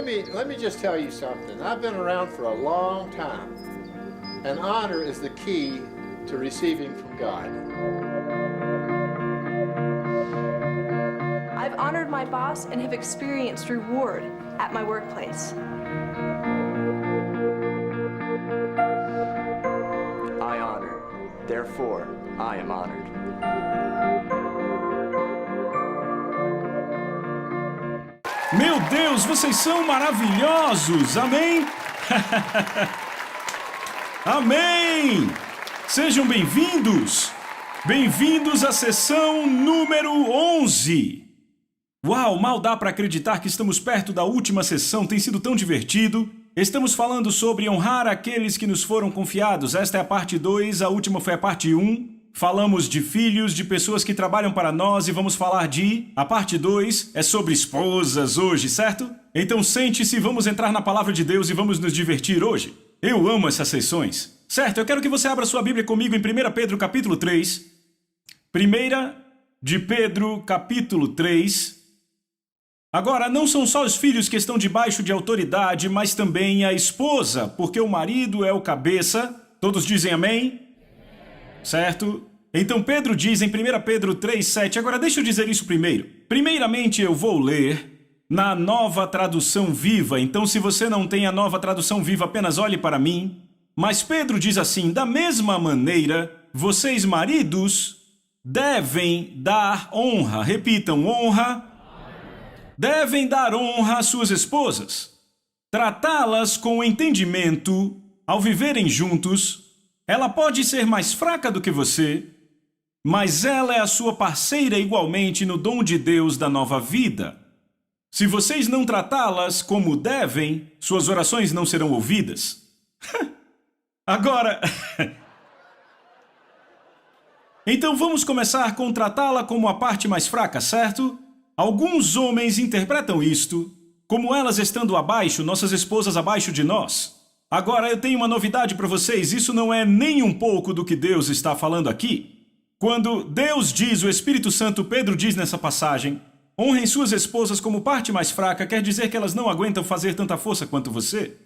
let me just tell you something. I've been around for a long time, and honor is the key to receiving from God. I've honored my boss and have experienced reward at my workplace. I honor, therefore I am honored. Meu Deus, vocês são maravilhosos! Amém? Amém! Sejam bem-vindos! Bem-vindos à sessão número 11! Uau, mal dá para acreditar que estamos perto da última sessão, tem sido tão divertido. Estamos falando sobre honrar aqueles que nos foram confiados. Esta é a parte 2, a última foi a parte 1. Falamos de filhos, de pessoas que trabalham para nós e vamos falar de... A parte 2 é sobre esposas hoje, certo? Então sente-se, vamos entrar na palavra de Deus e vamos nos divertir hoje. Eu amo essas sessões. Certo, eu quero que você abra sua Bíblia comigo em 1 Pedro capítulo 3. 1 de Pedro capítulo 3. Agora, não são só os filhos que estão debaixo de autoridade, mas também a esposa, porque o marido é o cabeça. Todos dizem amém? Certo? Então Pedro diz em 1 Pedro 3,7, agora deixa eu dizer isso primeiro. Primeiramente eu vou ler na Nova Tradução Viva, então se você não tem a Nova Tradução Viva, apenas olhe para mim. Mas Pedro diz assim, da mesma maneira, vocês maridos devem dar honra, repitam, honra, devem dar honra às suas esposas, tratá-las com entendimento ao viverem juntos. Ela pode ser mais fraca do que você, mas ela é a sua parceira igualmente no dom de Deus da nova vida. Se vocês não tratá-las como devem, suas orações não serão ouvidas. Agora... Então vamos começar com tratá-la como a parte mais fraca, certo? Alguns homens interpretam isto como elas estando abaixo, nossas esposas abaixo de nós. Agora eu tenho uma novidade para vocês, isso não é nem um pouco do que Deus está falando aqui. Quando Deus diz, o Espírito Santo, Pedro diz nessa passagem, honrem suas esposas como parte mais fraca, quer dizer que elas não aguentam fazer tanta força quanto você.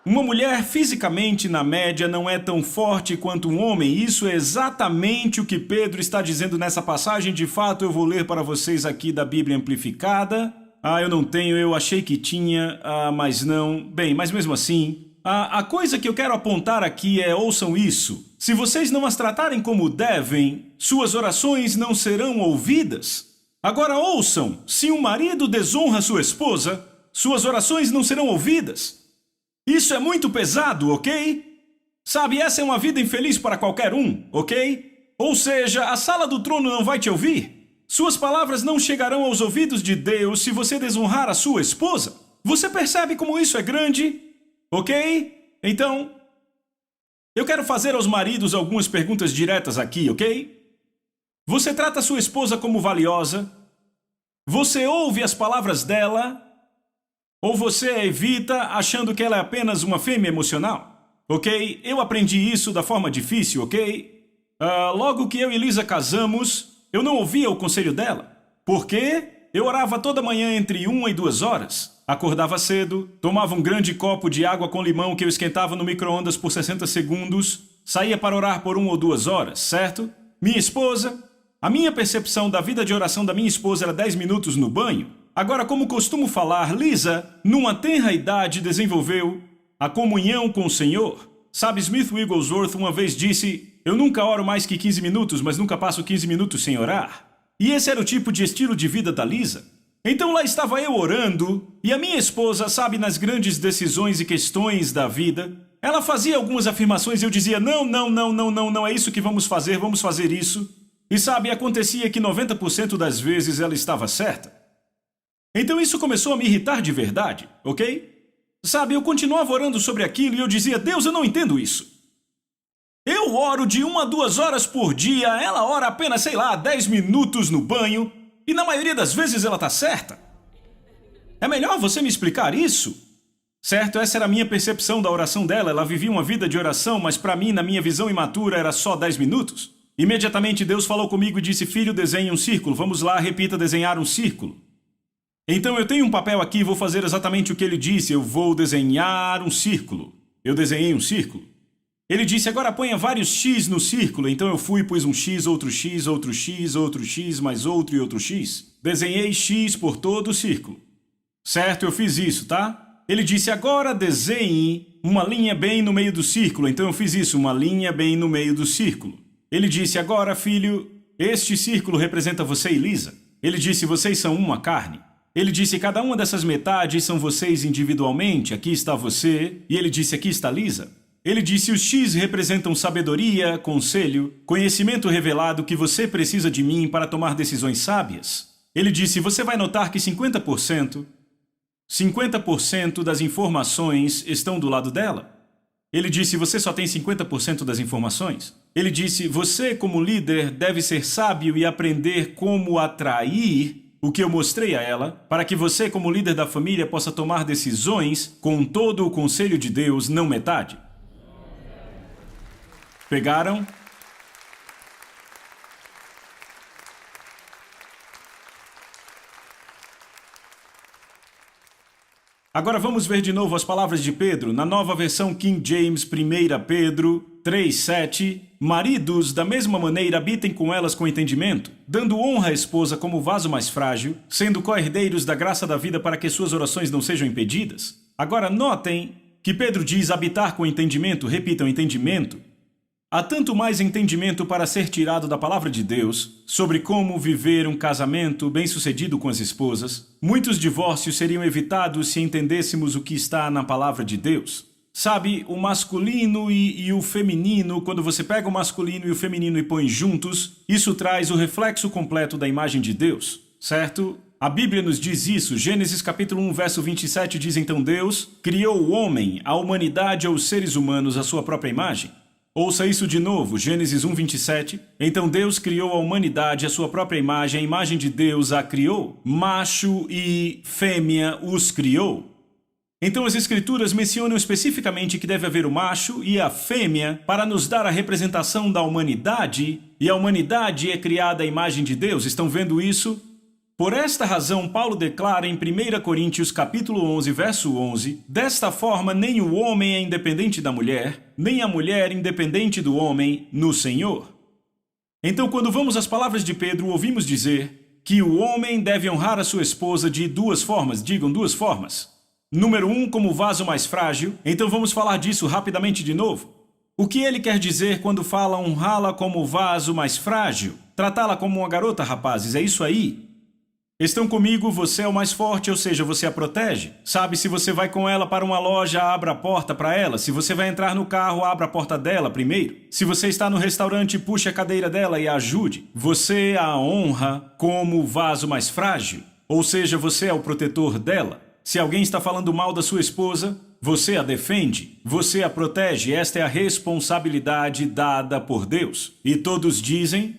Uma mulher fisicamente, na média, não é tão forte quanto um homem. Isso é exatamente o que Pedro está dizendo nessa passagem. De fato, eu vou ler para vocês aqui da Bíblia Amplificada. Eu não tenho, eu achei que tinha, mas não. Bem, mas mesmo assim, a coisa que eu quero apontar aqui é, ouçam isso. Se vocês não as tratarem como devem, suas orações não serão ouvidas. Agora ouçam, se um marido desonra sua esposa, suas orações não serão ouvidas. Isso é muito pesado, ok? Sabe, essa é uma vida infeliz para qualquer um, ok? Ou seja, a sala do trono não vai te ouvir. Suas palavras não chegarão aos ouvidos de Deus se você desonrar a sua esposa. Você percebe como isso é grande? Ok? Então, eu quero fazer aos maridos algumas perguntas diretas aqui, ok? Você trata sua esposa como valiosa? Você ouve as palavras dela? Ou você a evita achando que ela é apenas uma fêmea emocional? Ok? Eu aprendi isso da forma difícil, ok? Logo que eu e Lisa casamos, eu não ouvia o conselho dela. Por quê? Eu orava toda manhã entre 1 e 2 horas. Acordava cedo, tomava um grande copo de água com limão que eu esquentava no micro-ondas por 60 segundos, saía para orar por 1 ou 2 horas, certo? Minha esposa... A minha percepção da vida de oração da minha esposa era 10 minutos no banho. Agora, como costumo falar, Lisa, numa tenra idade, desenvolveu a comunhão com o Senhor. Sabe, Smith Wigglesworth uma vez disse, eu nunca oro mais que 15 minutos, mas nunca passo 15 minutos sem orar. E esse era o tipo de estilo de vida da Lisa. Então lá estava eu orando, e a minha esposa, sabe, nas grandes decisões e questões da vida, ela fazia algumas afirmações e eu dizia, não é isso que vamos fazer isso. E sabe, acontecia que 90% das vezes ela estava certa. Então isso começou a me irritar de verdade, ok? Sabe, eu continuava orando sobre aquilo e eu dizia, Deus, eu não entendo isso. Eu oro de 1 a 2 horas por dia, ela ora apenas, 10 minutos no banho, e na maioria das vezes ela está certa. É melhor você me explicar isso? Certo, essa era a minha percepção da oração dela, ela vivia uma vida de oração, mas para mim, na minha visão imatura, era só 10 minutos. Imediatamente Deus falou comigo e disse, filho, desenhe um círculo. Vamos lá, repita, desenhar um círculo. Então eu tenho um papel aqui, vou fazer exatamente o que ele disse, eu vou desenhar um círculo. Eu desenhei um círculo. Ele disse, agora ponha vários X no círculo, então eu fui, pus um X, outro X, outro X, outro X, mais outro e outro X. Desenhei X por todo o círculo. Certo, eu fiz isso, tá? Ele disse, agora desenhe uma linha bem no meio do círculo, então eu fiz isso, uma linha bem no meio do círculo. Ele disse, agora filho, este círculo representa você e Lisa. Ele disse, vocês são uma carne. Ele disse, cada uma dessas metades são vocês individualmente, aqui está você, e ele disse, aqui está Lisa. Ele disse, os X representam sabedoria, conselho, conhecimento revelado que você precisa de mim para tomar decisões sábias. Ele disse, você vai notar que 50% das informações estão do lado dela. Ele disse, você só tem 50% das informações. Ele disse, você como líder deve ser sábio e aprender como atrair o que eu mostrei a ela, para que você como líder da família possa tomar decisões com todo o conselho de Deus, não metade. Pegaram? Agora vamos ver de novo as palavras de Pedro, na nova versão King James, 1 Pedro 3:7. Maridos, da mesma maneira, habitem com elas com entendimento, dando honra à esposa como vaso mais frágil, sendo co-herdeiros da graça da vida para que suas orações não sejam impedidas. Agora notem que Pedro diz habitar com entendimento, repitam, entendimento. Há tanto mais entendimento para ser tirado da palavra de Deus sobre como viver um casamento bem-sucedido com as esposas. Muitos divórcios seriam evitados se entendêssemos o que está na palavra de Deus. Sabe, o masculino e o feminino, quando você pega o masculino e o feminino e põe juntos, isso traz o reflexo completo da imagem de Deus, certo? A Bíblia nos diz isso. Gênesis capítulo 1, verso 27 diz, então Deus criou o homem, a humanidade ou os seres humanos à sua própria imagem. Ouça isso de novo, Gênesis 1, 27. Então Deus criou a humanidade à sua própria imagem, a imagem de Deus a criou. Macho e fêmea os criou. Então as Escrituras mencionam especificamente que deve haver o macho e a fêmea para nos dar a representação da humanidade, e a humanidade é criada à imagem de Deus. Estão vendo isso? Por esta razão, Paulo declara em 1 Coríntios capítulo 11, verso 11, desta forma nem o homem é independente da mulher, nem a mulher independente do homem no Senhor. Então, quando vamos às palavras de Pedro, ouvimos dizer que o homem deve honrar a sua esposa de duas formas, digam duas formas. Número 1, como vaso mais frágil. Então vamos falar disso rapidamente de novo. O que ele quer dizer quando fala honrá-la como vaso mais frágil? Tratá-la como uma garota, rapazes, é isso aí. Estão comigo, você é o mais forte, ou seja, você a protege. Sabe, se você vai com ela para uma loja, abra a porta para ela. Se você vai entrar no carro, abra a porta dela primeiro. Se você está no restaurante, puxe a cadeira dela e a ajude. Você a honra como o vaso mais frágil, ou seja, você é o protetor dela. Se alguém está falando mal da sua esposa, você a defende, você a protege. Esta é a responsabilidade dada por Deus. E todos dizem,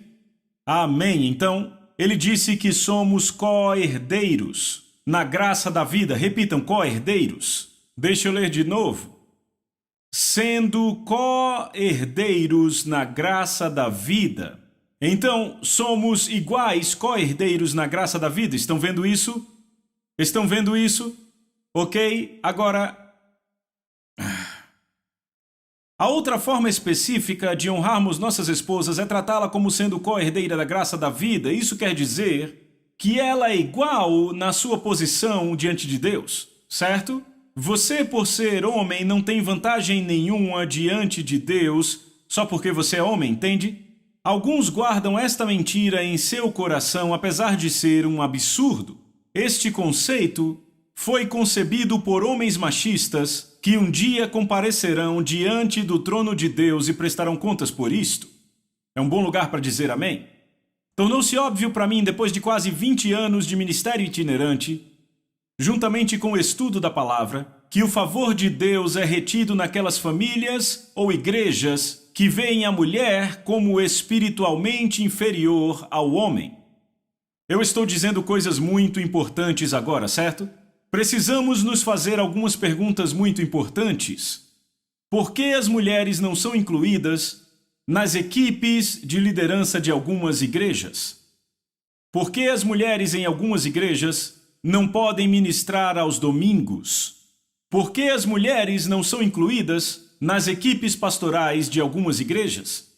amém. Então, ele disse que somos co-herdeiros na graça da vida. Repitam, co-herdeiros. Deixa eu ler de novo. Sendo co-herdeiros na graça da vida. Então, somos iguais co-herdeiros na graça da vida. Estão vendo isso? Estão vendo isso? Ok, agora... A outra forma específica de honrarmos nossas esposas é tratá-la como sendo co-herdeira da graça da vida. Isso quer dizer que ela é igual na sua posição diante de Deus, certo? Você, por ser homem, não tem vantagem nenhuma diante de Deus só porque você é homem, entende? Alguns guardam esta mentira em seu coração, apesar de ser um absurdo. Este conceito foi concebido por homens machistas que um dia comparecerão diante do trono de Deus e prestarão contas por isto. É um bom lugar para dizer amém? Tornou-se óbvio para mim, depois de quase 20 anos de ministério itinerante, juntamente com o estudo da palavra, que o favor de Deus é retido naquelas famílias ou igrejas que veem a mulher como espiritualmente inferior ao homem. Eu estou dizendo coisas muito importantes agora, certo? Precisamos nos fazer algumas perguntas muito importantes. Por que as mulheres não são incluídas nas equipes de liderança de algumas igrejas? Por que as mulheres em algumas igrejas não podem ministrar aos domingos? Por que as mulheres não são incluídas nas equipes pastorais de algumas igrejas?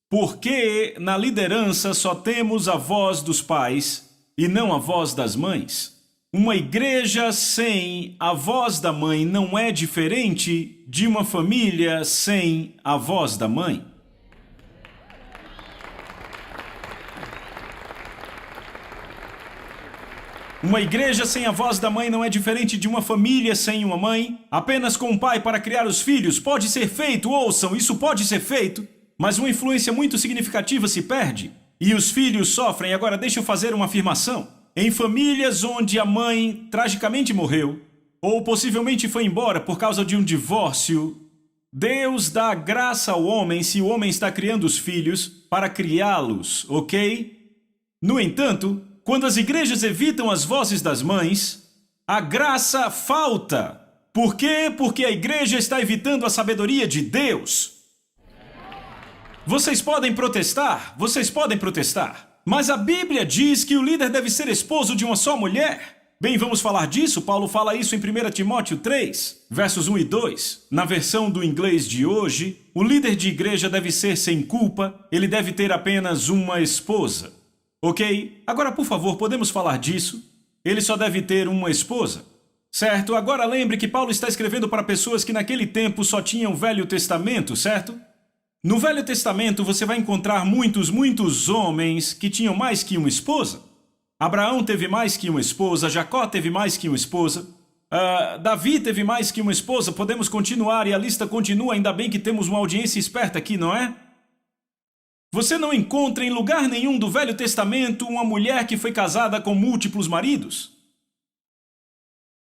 Por que na liderança só temos a voz dos pais e não a voz das mães? Uma igreja sem a voz da mãe não é diferente de uma família sem a voz da mãe. Uma igreja sem a voz da mãe não é diferente de uma família sem uma mãe. Apenas com um pai para criar os filhos pode ser feito, ouçam, isso pode ser feito, mas uma influência muito significativa se perde e os filhos sofrem. Agora deixa eu fazer uma afirmação. Em famílias onde a mãe tragicamente morreu, ou possivelmente foi embora por causa de um divórcio, Deus dá graça ao homem se o homem está criando os filhos para criá-los, ok? No entanto, quando as igrejas evitam as vozes das mães, a graça falta. Por quê? Porque a igreja está evitando a sabedoria de Deus. Vocês podem protestar, mas a Bíblia diz que o líder deve ser esposo de uma só mulher. Bem, vamos falar disso? Paulo fala isso em 1 Timóteo 3, versos 1 e 2. Na versão do inglês de hoje, o líder de igreja deve ser sem culpa, ele deve ter apenas uma esposa. Ok? Agora, por favor, podemos falar disso? Ele só deve ter uma esposa. Certo? Agora lembre que Paulo está escrevendo para pessoas que naquele tempo só tinham o Velho Testamento, certo? No Velho Testamento você vai encontrar muitos homens que tinham mais que uma esposa. Abraão teve mais que uma esposa, Jacó teve mais que uma esposa, Davi teve mais que uma esposa, podemos continuar e a lista continua, ainda bem que temos uma audiência esperta aqui, não é? Você não encontra em lugar nenhum do Velho Testamento uma mulher que foi casada com múltiplos maridos.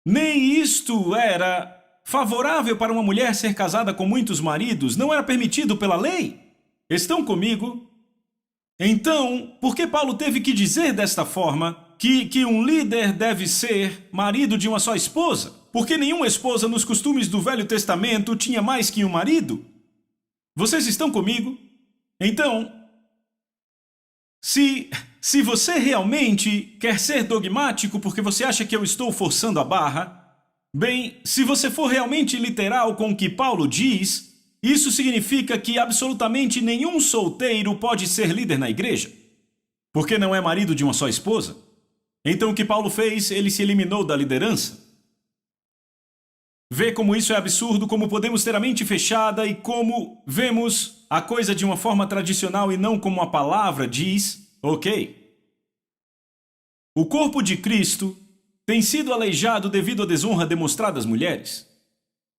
Nem isto era favorável para uma mulher ser casada com muitos maridos, não era permitido pela lei. Estão comigo? Então, por que Paulo teve que dizer desta forma que um líder deve ser marido de uma só esposa? Porque nenhuma esposa nos costumes do Velho Testamento tinha mais que um marido. Vocês estão comigo? Então, se você realmente quer ser dogmático porque você acha que eu estou forçando a barra, bem, se você for realmente literal com o que Paulo diz, isso significa que absolutamente nenhum solteiro pode ser líder na igreja, porque não é marido de uma só esposa. Então o que Paulo fez? Ele se eliminou da liderança. Vê como isso é absurdo, como podemos ter a mente fechada e como vemos a coisa de uma forma tradicional e não como a palavra diz, ok? O corpo de Cristo tem sido aleijado devido à desonra demonstrada às mulheres.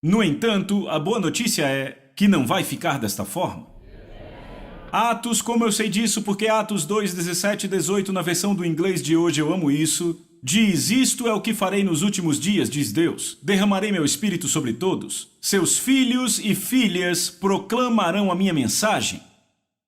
No entanto, a boa notícia é que não vai ficar desta forma. Atos, como eu sei disso, porque Atos 2, 17 e 18, na versão do inglês de hoje, eu amo isso, diz: isto é o que farei nos últimos dias, diz Deus. Derramarei meu espírito sobre todos. Seus filhos e filhas proclamarão a minha mensagem.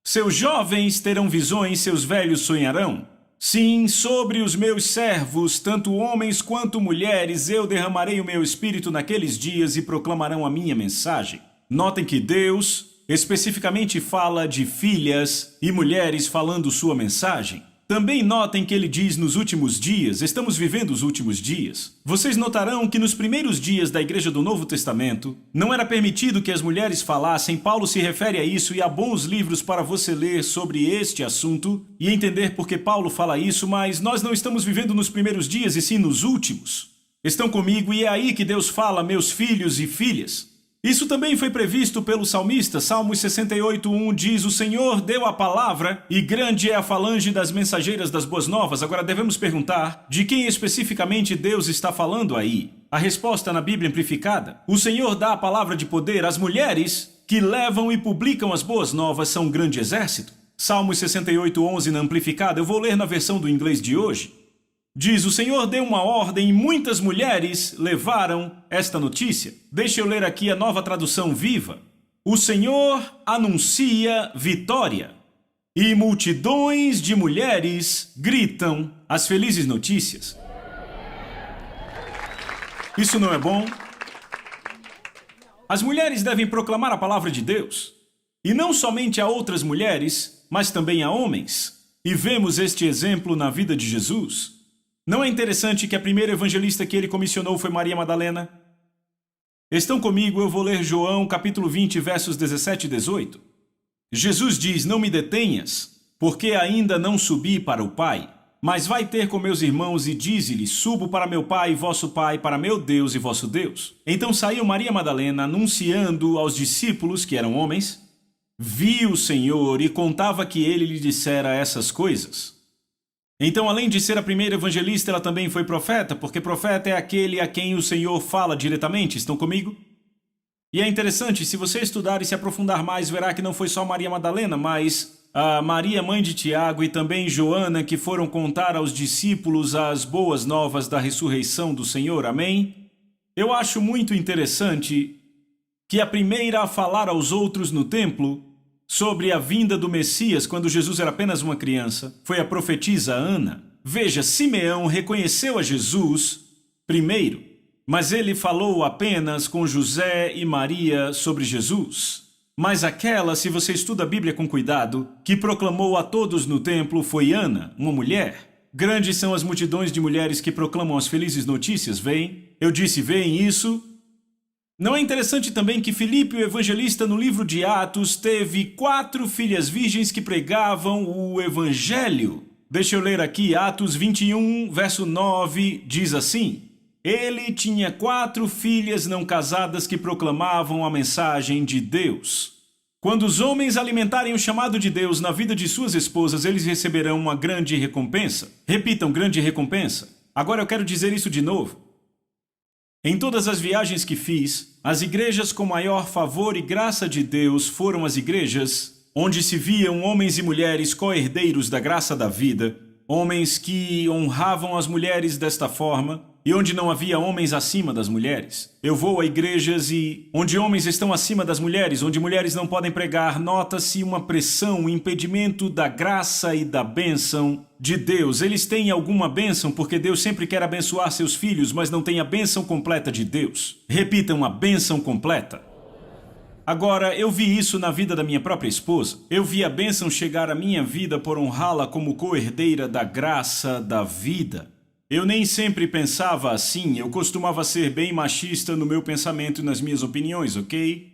Seus jovens terão visões, seus velhos sonharão. Sim, sobre os meus servos, tanto homens quanto mulheres, eu derramarei o meu espírito naqueles dias e proclamarão a minha mensagem. Notem que Deus especificamente fala de filhas e mulheres falando sua mensagem. Também notem que ele diz nos últimos dias, estamos vivendo os últimos dias. Vocês notarão que nos primeiros dias da Igreja do Novo Testamento, não era permitido que as mulheres falassem. Paulo se refere a isso e há bons livros para você ler sobre este assunto e entender por que Paulo fala isso, mas nós não estamos vivendo nos primeiros dias e sim nos últimos. Estão comigo? E é aí que Deus fala, meus filhos e filhas. Isso também foi previsto pelo salmista. Salmos 68:1 diz: o Senhor deu a palavra e grande é a falange das mensageiras das boas novas. Agora devemos perguntar, de quem especificamente Deus está falando aí? A resposta na Bíblia Amplificada: o Senhor dá a palavra de poder. As mulheres que levam e publicam as boas novas são um grande exército. Salmos 68:11 na Amplificada, eu vou ler na versão do inglês de hoje. Diz: o Senhor deu uma ordem e muitas mulheres levaram esta notícia. Deixa eu ler aqui a Nova Tradução Viva. O Senhor anuncia vitória e multidões de mulheres gritam as felizes notícias. Isso não é bom? As mulheres devem proclamar a palavra de Deus. E não somente a outras mulheres, mas também a homens. E vemos este exemplo na vida de Jesus. Não é interessante que a primeira evangelista que ele comissionou foi Maria Madalena? Estão comigo? Eu vou ler João capítulo 20, versos 17 e 18. Jesus diz: não me detenhas, porque ainda não subi para o Pai, mas vai ter com meus irmãos e dize-lhes: subo para meu Pai e vosso Pai, para meu Deus e vosso Deus. Então saiu Maria Madalena anunciando aos discípulos, que eram homens, viu o Senhor e contava que ele lhe dissera essas coisas. Então, além de ser a primeira evangelista, ela também foi profeta, porque profeta é aquele a quem o Senhor fala diretamente. Estão comigo? E é interessante, se você estudar e se aprofundar mais, verá que não foi só Maria Madalena, mas a Maria, mãe de Tiago, e também Joana, que foram contar aos discípulos as boas novas da ressurreição do Senhor. Amém? Eu acho muito interessante que a primeira a falar aos outros no templo sobre a vinda do Messias, quando Jesus era apenas uma criança, foi a profetisa Ana. Veja, Simeão reconheceu a Jesus primeiro, mas ele falou apenas com José e Maria sobre Jesus. Mas aquela, se você estuda a Bíblia com cuidado, que proclamou a todos no templo foi Ana, uma mulher. Grandes são as multidões de mulheres que proclamam as felizes notícias, veem? Eu disse, veem isso? Não é interessante também que Filipe, o evangelista, no livro de Atos, teve 4 filhas virgens que pregavam o evangelho? Deixa eu ler aqui, Atos 21, verso 9, diz assim: ele tinha 4 filhas não casadas que proclamavam a mensagem de Deus. Quando os homens alimentarem o chamado de Deus na vida de suas esposas, eles receberão uma grande recompensa. Repitam, grande recompensa. Agora eu quero dizer isso de novo. Em todas as viagens que fiz, as igrejas com maior favor e graça de Deus foram as igrejas onde se viam homens e mulheres co-herdeiros da graça da vida, homens que honravam as mulheres desta forma, e onde não havia homens acima das mulheres. Eu vou a igrejas onde homens estão acima das mulheres, onde mulheres não podem pregar, nota-se uma pressão, um impedimento da graça e da bênção de Deus. Eles têm alguma bênção porque Deus sempre quer abençoar seus filhos, mas não tem a bênção completa de Deus. Repitam, a bênção completa. Agora, eu vi isso na vida da minha própria esposa. Eu vi a bênção chegar à minha vida por honrá-la como co-herdeira da graça da vida. Eu nem sempre pensava assim, eu costumava ser bem machista no meu pensamento e nas minhas opiniões, ok?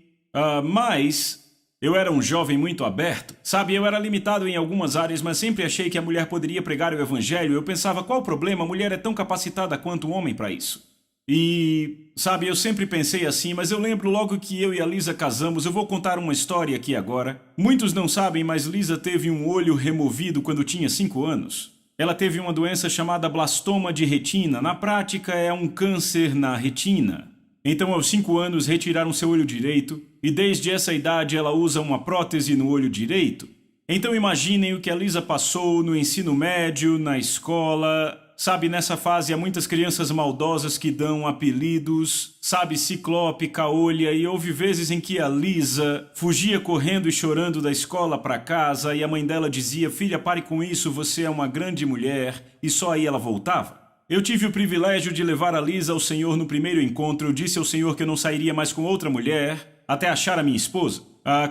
Mas eu era um jovem muito aberto. Sabe, eu era limitado em algumas áreas, mas sempre achei que a mulher poderia pregar o evangelho. Eu pensava, qual o problema? A mulher é tão capacitada quanto o homem para isso. E, sabe, eu sempre pensei assim, mas eu lembro logo que eu e a Lisa casamos. Eu vou contar uma história aqui agora. Muitos não sabem, mas Lisa teve um olho removido quando tinha 5 anos. Ela teve uma doença chamada blastoma de retina. Na prática, é um câncer na retina. Então, aos 5 anos, retiraram seu olho direito, e desde essa idade ela usa uma prótese no olho direito. Então, imaginem o que a Lisa passou no ensino médio, na escola. Sabe, nessa fase há muitas crianças maldosas que dão apelidos, sabe, Ciclope, Caolha, e houve vezes em que a Lisa fugia correndo e chorando da escola para casa e a mãe dela dizia, filha, pare com isso, você é uma grande mulher, e só aí ela voltava. Eu tive o privilégio de levar a Lisa ao Senhor no primeiro encontro. Eu disse ao Senhor que eu não sairia mais com outra mulher até achar a minha esposa.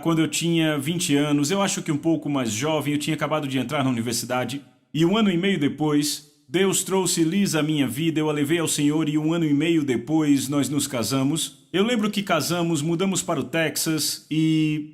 Quando eu tinha 20 anos, eu acho que um pouco mais jovem, eu tinha acabado de entrar na universidade, e 1 ano e meio depois, Deus trouxe Lisa à minha vida, eu a levei ao Senhor e 1 ano e meio depois nós nos casamos. Eu lembro que casamos, mudamos para o Texas e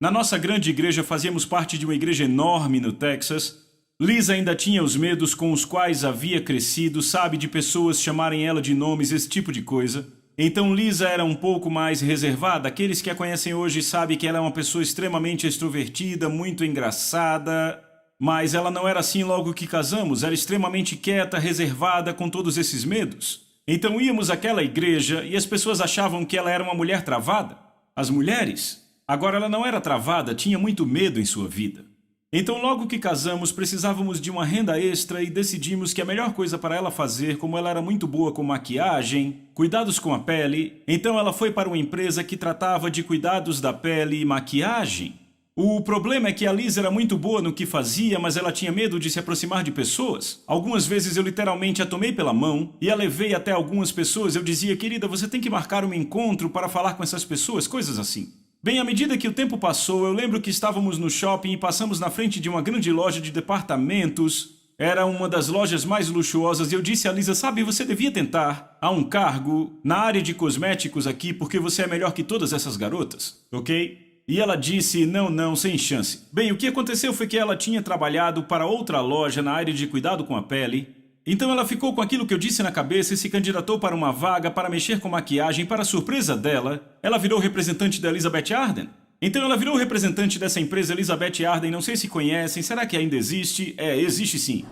na nossa grande igreja fazíamos parte de uma igreja enorme no Texas. Lisa ainda tinha os medos com os quais havia crescido, sabe, de pessoas chamarem ela de nomes, esse tipo de coisa. Então Lisa era um pouco mais reservada. Aqueles que a conhecem hoje sabem que ela é uma pessoa extremamente extrovertida, muito engraçada. Mas ela não era assim logo que casamos, era extremamente quieta, reservada, com todos esses medos. Então íamos àquela igreja e as pessoas achavam que ela era uma mulher travada. As mulheres. Agora ela não era travada, tinha muito medo em sua vida. Então logo que casamos, precisávamos de uma renda extra e decidimos que a melhor coisa para ela fazer, como ela era muito boa com maquiagem, cuidados com a pele, então ela foi para uma empresa que tratava de cuidados da pele e maquiagem. O problema é que a Lisa era muito boa no que fazia, mas ela tinha medo de se aproximar de pessoas. Algumas vezes eu literalmente a tomei pela mão e a levei até algumas pessoas. Eu dizia, querida, você tem que marcar um encontro para falar com essas pessoas, coisas assim. Bem, à medida que o tempo passou, eu lembro que estávamos no shopping e passamos na frente de uma grande loja de departamentos. Era uma das lojas mais luxuosas e eu disse a Lisa, sabe, você devia tentar a um cargo na área de cosméticos aqui porque você é melhor que todas essas garotas, ok? E ela disse, não, sem chance. Bem, o que aconteceu foi que ela tinha trabalhado para outra loja na área de cuidado com a pele. Então ela ficou com aquilo que eu disse na cabeça e se candidatou para uma vaga para mexer com maquiagem. Para surpresa dela, ela virou representante da Elizabeth Arden. Então ela virou representante dessa empresa Elizabeth Arden, não sei se conhecem, será que ainda existe? Existe sim.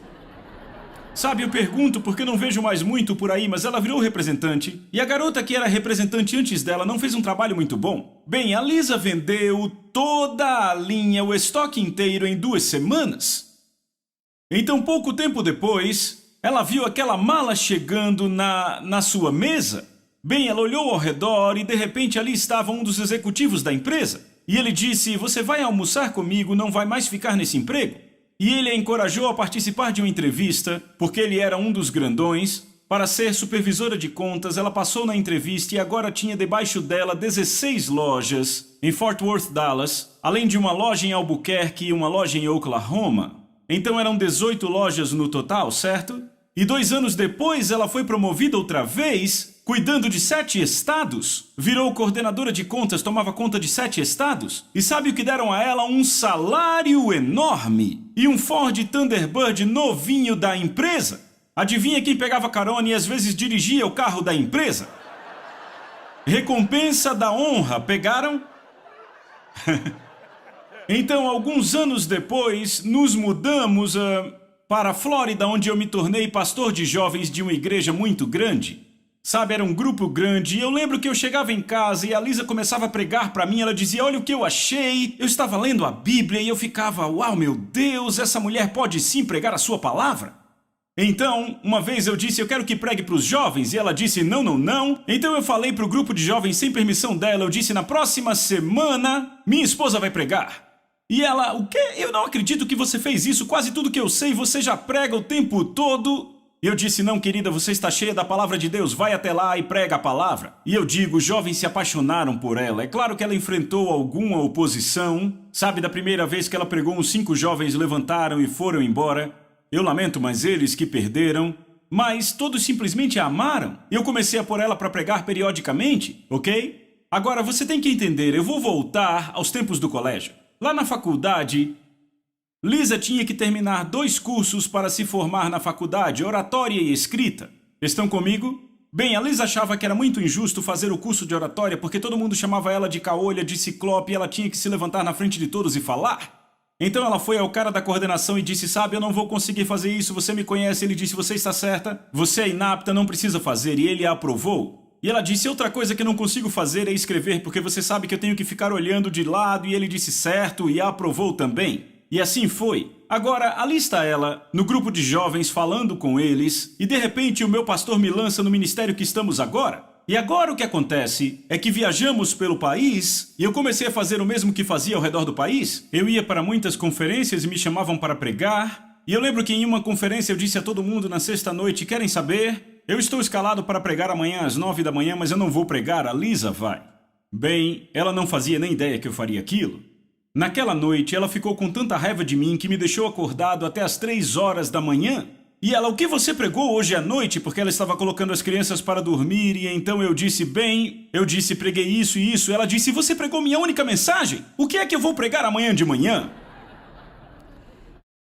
Sabe, eu pergunto porque não vejo mais muito por aí, mas ela virou representante. E a garota que era representante antes dela não fez um trabalho muito bom. Bem, a Lisa vendeu toda a linha, o estoque inteiro em 2 semanas. Então, pouco tempo depois, ela viu aquela mala chegando na sua mesa. Bem, ela olhou ao redor e de repente ali estava um dos executivos da empresa. E ele disse, você vai almoçar comigo, não vai mais ficar nesse emprego? E ele a encorajou a participar de uma entrevista, porque ele era um dos grandões. Para ser supervisora de contas, ela passou na entrevista e agora tinha debaixo dela 16 lojas em Fort Worth, Dallas, além de uma loja em Albuquerque e uma loja em Oklahoma. Então eram 18 lojas no total, certo? E 2 anos depois ela foi promovida outra vez, cuidando de 7 estados. Virou coordenadora de contas, tomava conta de 7 estados. E sabe o que deram a ela? Um salário enorme. E um Ford Thunderbird novinho da empresa. Adivinha quem pegava carona e às vezes dirigia o carro da empresa? Recompensa da honra, pegaram? Então, alguns anos depois, nos mudamos para a Flórida, onde eu me tornei pastor de jovens de uma igreja muito grande. Sabe, era um grupo grande e eu lembro que eu chegava em casa e a Lisa começava a pregar para mim, ela dizia, olha o que eu achei. Eu estava lendo a Bíblia e eu ficava, uau, meu Deus, essa mulher pode sim pregar a sua palavra? Então, uma vez eu disse, eu quero que pregue para os jovens, e ela disse, não. Então eu falei para o grupo de jovens sem permissão dela, eu disse, na próxima semana, minha esposa vai pregar. E ela, o quê? Eu não acredito que você fez isso, quase tudo que eu sei, você já prega o tempo todo. E eu disse, não, querida, você está cheia da palavra de Deus, vai até lá e prega a palavra. E eu digo, os jovens se apaixonaram por ela. É claro que ela enfrentou alguma oposição. Sabe, da primeira vez que ela pregou, uns 5 jovens levantaram e foram embora. Eu lamento, mas eles que perderam. Mas todos simplesmente a amaram. Eu comecei a pôr ela para pregar periodicamente, ok? Agora, você tem que entender, eu vou voltar aos tempos do colégio. Lá na faculdade, Lisa tinha que terminar 2 cursos para se formar na faculdade, oratória e escrita. Estão comigo? Bem, a Lisa achava que era muito injusto fazer o curso de oratória porque todo mundo chamava ela de caolha, de ciclope e ela tinha que se levantar na frente de todos e falar. Então ela foi ao cara da coordenação e disse, sabe, eu não vou conseguir fazer isso, você me conhece. Ele disse, você está certa, você é inapta, não precisa fazer. E ele a aprovou. E ela disse, outra coisa que eu não consigo fazer é escrever, porque você sabe que eu tenho que ficar olhando de lado. E ele disse, certo, e a aprovou também. E assim foi. Agora, ali está ela, no grupo de jovens, falando com eles, e de repente o meu pastor me lança no ministério que estamos agora. E agora o que acontece é que viajamos pelo país, e eu comecei a fazer o mesmo que fazia ao redor do país. Eu ia para muitas conferências e me chamavam para pregar, e eu lembro que em uma conferência eu disse a todo mundo na sexta-noite, querem saber? Eu estou escalado para pregar amanhã às 9 da manhã, mas eu não vou pregar, a Lisa vai. Bem, ela não fazia nem ideia que eu faria aquilo. Naquela noite, ela ficou com tanta raiva de mim que me deixou acordado até as 3 horas da manhã. E ela, o que você pregou hoje à noite? Porque ela estava colocando as crianças para dormir e então eu disse, bem, eu disse, preguei isso e isso. Ela disse, você pregou minha única mensagem? O que é que eu vou pregar amanhã de manhã?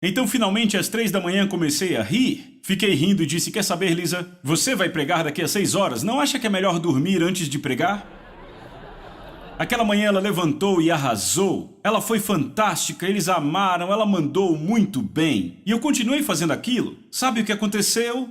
Então, finalmente, às 3 da manhã, comecei a rir. Fiquei rindo e disse, quer saber, Lisa? Você vai pregar daqui a 6 horas. Não acha que é melhor dormir antes de pregar? Aquela manhã ela levantou e arrasou. Ela foi fantástica, eles a amaram, ela mandou muito bem. E eu continuei fazendo aquilo. Sabe o que aconteceu?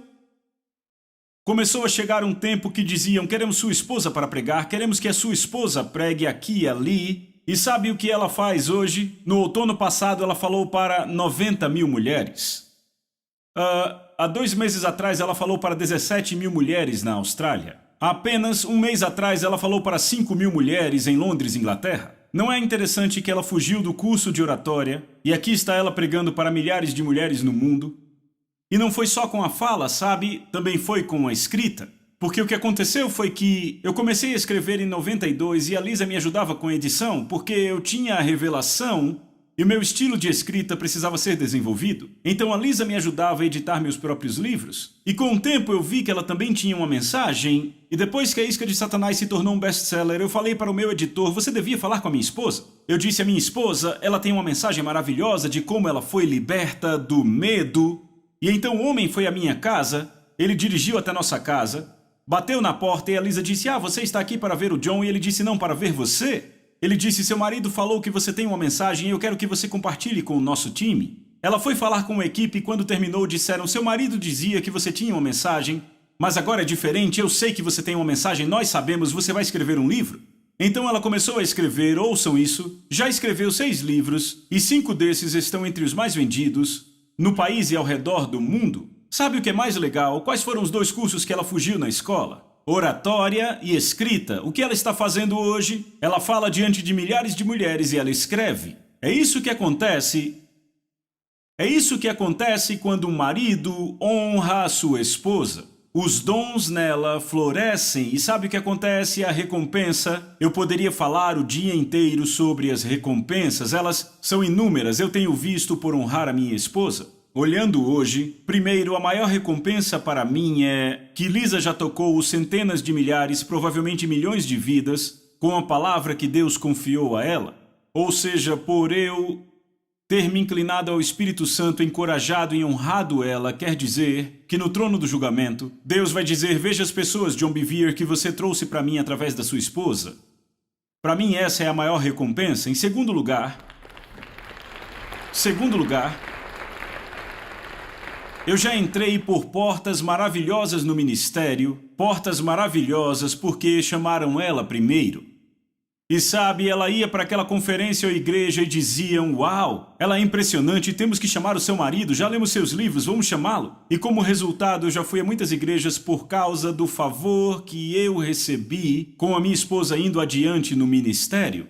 Começou a chegar um tempo que diziam, queremos sua esposa para pregar, queremos que a sua esposa pregue aqui e ali. E sabe o que ela faz hoje? No outono passado ela falou para 90 mil mulheres. Há 2 meses atrás ela falou para 17 mil mulheres na Austrália. Há apenas 1 mês atrás ela falou para 5 mil mulheres em Londres, Inglaterra. Não é interessante que ela fugiu do curso de oratória e aqui está ela pregando para milhares de mulheres no mundo? E não foi só com a fala, sabe? Também foi com a escrita. Porque o que aconteceu foi que eu comecei a escrever em 92 e a Lisa me ajudava com a edição porque eu tinha a revelação e o meu estilo de escrita precisava ser desenvolvido. Então a Lisa me ajudava a editar meus próprios livros. E com o tempo eu vi que ela também tinha uma mensagem, e depois que A Isca de Satanás se tornou um best-seller, eu falei para o meu editor, você devia falar com a minha esposa. Eu disse à minha esposa, ela tem uma mensagem maravilhosa de como ela foi liberta do medo. E então o homem foi à minha casa, ele dirigiu até nossa casa, bateu na porta e a Lisa disse, você está aqui para ver o John? E ele disse, não, para ver você. Ele disse, seu marido falou que você tem uma mensagem e eu quero que você compartilhe com o nosso time. Ela foi falar com a equipe e quando terminou disseram, seu marido dizia que você tinha uma mensagem, mas agora é diferente, eu sei que você tem uma mensagem, nós sabemos, você vai escrever um livro? Então ela começou a escrever, ouçam isso, já escreveu 6 livros e 5 desses estão entre os mais vendidos no país e ao redor do mundo. Sabe o que é mais legal? Quais foram os 2 cursos que ela fugiu na escola? Oratória e escrita. O que ela está fazendo hoje? Ela fala diante de milhares de mulheres e ela escreve. É isso que acontece quando um marido honra a sua esposa. Os dons nela florescem e sabe o que acontece? A recompensa. Eu poderia falar o dia inteiro sobre as recompensas. Elas são inúmeras. Eu tenho visto por honrar a minha esposa. Olhando hoje, primeiro, a maior recompensa para mim é que Lisa já tocou centenas de milhares, provavelmente milhões de vidas, com a palavra que Deus confiou a ela. Ou seja, por eu ter me inclinado ao Espírito Santo, encorajado e honrado ela, quer dizer que no trono do julgamento, Deus vai dizer, veja as pessoas, John Bevere, que você trouxe para mim através da sua esposa. Para mim essa é a maior recompensa. Em segundo lugar, eu já entrei por portas maravilhosas no ministério, portas maravilhosas porque chamaram ela primeiro. E sabe, ela ia para aquela conferência ou igreja e diziam, uau, ela é impressionante, temos que chamar o seu marido, já lemos seus livros, vamos chamá-lo. E como resultado, eu já fui a muitas igrejas por causa do favor que eu recebi com a minha esposa indo adiante no ministério.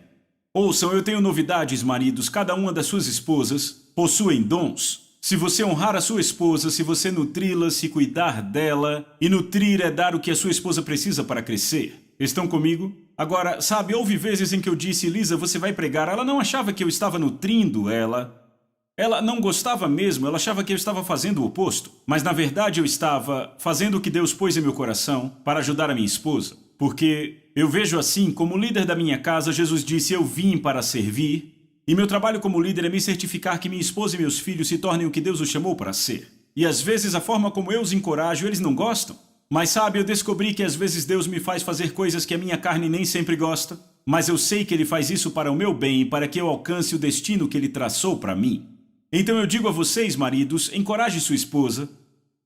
Ouçam, eu tenho novidades, maridos, cada uma das suas esposas possuem dons. Se você honrar a sua esposa, se você nutri-la, se cuidar dela, e nutrir é dar o que a sua esposa precisa para crescer. Estão comigo? Agora, sabe, houve vezes em que eu disse, Lisa, você vai pregar. Ela não achava que eu estava nutrindo ela. Ela não gostava mesmo, ela achava que eu estava fazendo o oposto. Mas na verdade eu estava fazendo o que Deus pôs em meu coração para ajudar a minha esposa. Porque eu vejo assim, como líder da minha casa, Jesus disse, eu vim para servir. E meu trabalho como líder é me certificar que minha esposa e meus filhos se tornem o que Deus os chamou para ser. E às vezes a forma como eu os encorajo, eles não gostam. Mas sabe, eu descobri que às vezes Deus me faz fazer coisas que a minha carne nem sempre gosta. Mas eu sei que Ele faz isso para o meu bem e para que eu alcance o destino que Ele traçou para mim. Então eu digo a vocês, maridos, encoraje sua esposa.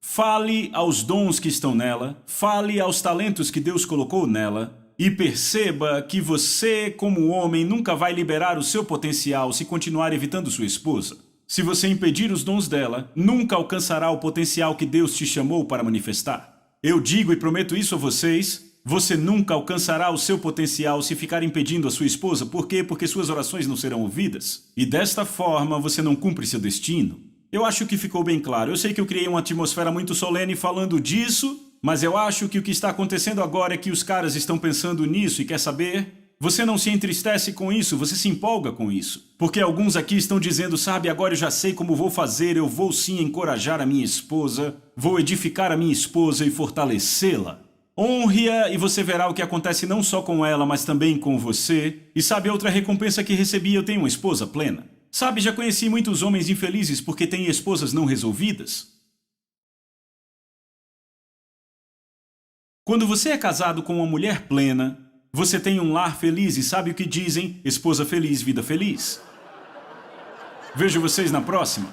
Fale aos dons que estão nela. Fale aos talentos que Deus colocou nela. E perceba que você, como homem, nunca vai liberar o seu potencial se continuar evitando sua esposa. Se você impedir os dons dela, nunca alcançará o potencial que Deus te chamou para manifestar. Eu digo e prometo isso a vocês, você nunca alcançará o seu potencial se ficar impedindo a sua esposa. Por quê? Porque suas orações não serão ouvidas. E desta forma você não cumpre seu destino. Eu acho que ficou bem claro. Eu sei que eu criei uma atmosfera muito solene falando disso, mas eu acho que o que está acontecendo agora é que os caras estão pensando nisso e quer saber? Você não se entristece com isso, você se empolga com isso. Porque alguns aqui estão dizendo, sabe, agora eu já sei como vou fazer, eu vou sim encorajar a minha esposa, vou edificar a minha esposa e fortalecê-la. Honre-a e você verá o que acontece não só com ela, mas também com você. E sabe outra recompensa que recebi? Eu tenho uma esposa plena. Sabe, já conheci muitos homens infelizes porque têm esposas não resolvidas. Quando você é casado com uma mulher plena, você tem um lar feliz e sabe o que dizem? Esposa feliz, vida feliz. Vejo vocês na próxima.